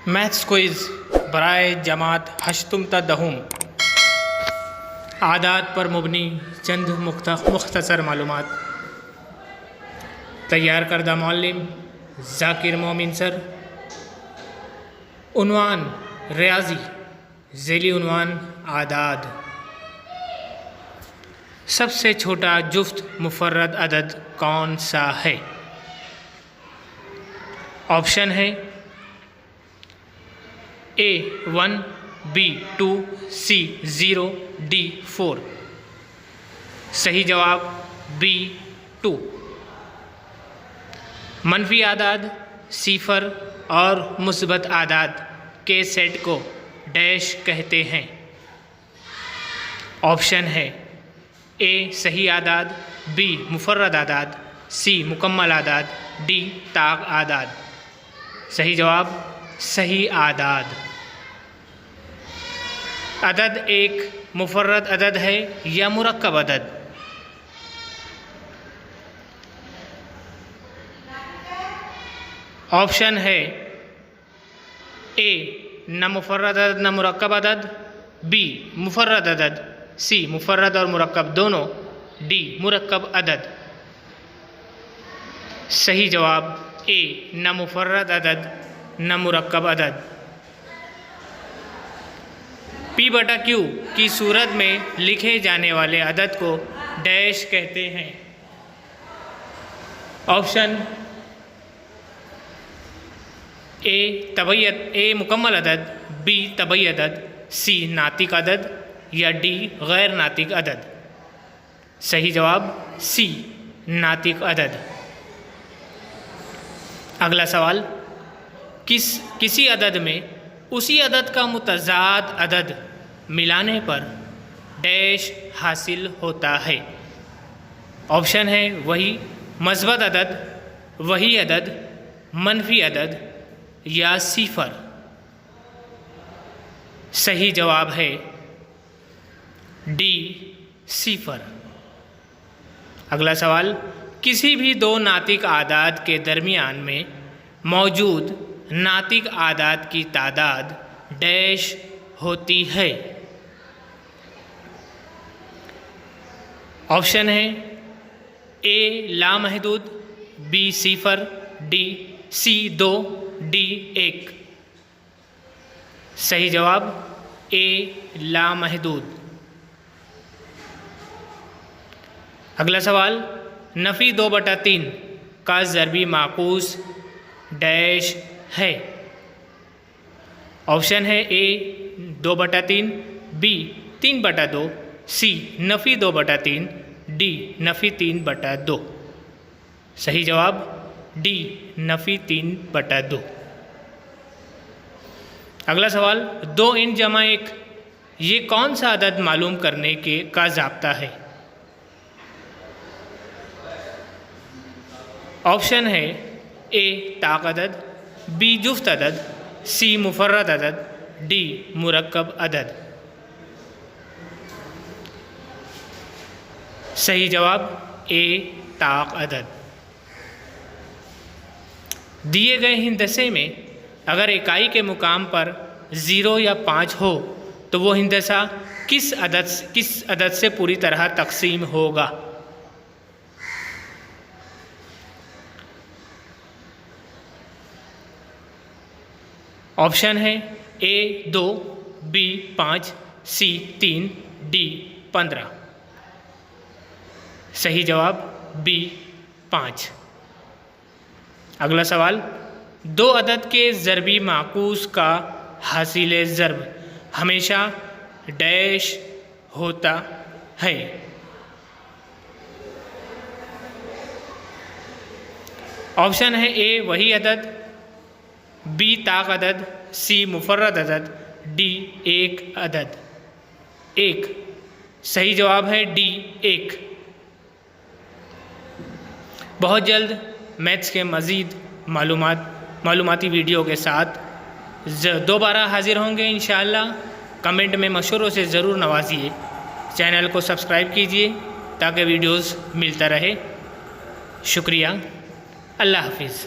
Maths quiz बराए जमात हश्तुम तदहुम आदात पर मुबनी चंद मुख्तसर मालूमात। तैयार करदा मौल्लिम ज़ाकिर मोमिन सर। उन्वान रियाजी, ज़ेली उन्वान आदाद। सबसे छोटा जुफ्त मुफर्रद अदद कौन सा है? ऑप्शन है A1, B2, C0, D4। सही जवाब B2। मनफी आदाद, सिफर और मुस्बत आदाद के सेट को डैश कहते हैं। ऑप्शन है A सही आदाद, B मुफर्रद आदाद, C मुकम्मल आदाद, D ताक आदाद। सही जवाब सही आदाद। अदद एक मुफर्रद अदद है या मुरक्कब अदद? ऑप्शन है A न मुफर्रद अदद न मुरक्कब अदद, B मुफर्रद अदद, C मुफर्रद और मुरक्कब दोनों, D मुरक्कब अदद। सही जवाब A न मुफर्रद अदद न मुरक्कब अदद। P/Q की सूरत में लिखे जाने वाले अदद को डैश कहते हैं। ऑप्शन A मुकम्मल अदद, B तबई अदद, C नातिक अदद या D गैर नातिक अदद। सही जवाब C नातिक अदद। अगला सवाल, किसी अदद में उसी अदद का मुतज़ाद अदद मिलाने पर डैश हासिल होता है। ऑप्शन है वही मस्बत अदद, वही अदद, मनफी अदद या सिफर। सही जवाब है D सिफर। अगला सवाल, किसी भी दो नातिक आदाद के दरमियान में मौजूद नातिक आदाद की तादाद डैश होती है। ऑप्शन है A लामहदूद, B cipher, D C 2, D 1। सही जवाब A लामहदूद। अगला सवाल, नफ़ी 2/3 का ज़रबी माकूस डैश है। ऑप्शन है A 2/3, B 3/2, C नफ़ी 2/3, D नफ़ी 3/2। सही जवाब D नफ़ी 3/2। अगला सवाल, 2 इन जमा 1 ये कौन सा अदद मालूम करने का ज़ाब्ता है? ऑप्शन है A ताक अदद, B जुफ्त अदद, C मुफर्रद अदद, D मुरक्कब अदद। सही जवाब A ताक अदद। दिए गए हिंदसे में अगर इकाई के मुकाम पर 0 या 5 हो तो वो हिंदसा किस अदद से पूरी तरह तकसीम होगा? ऑप्शन है A 2, B 5, C 3, D 15। सही जवाब B 5। अगला सवाल, 2 अदद के ज़रबी माकूस का हासिल ज़रब हमेशा डैश होता है। ऑप्शन है A वही अदद, B ताक अदद, C मुफर्रद अदद, D एक अदद। 1 सही जवाब है D 1। बहुत जल्द मैथ्स के मज़ीद मालूमाती वीडियो के साथ दोबारा हाजिर होंगे इंशाअल्लाह। कमेंट में मशवरों से ज़रूर नवाजिए। चैनल को सब्सक्राइब कीजिए ताकि वीडियोस मिलता रहे। शुक्रिया। अल्लाह हाफिज़।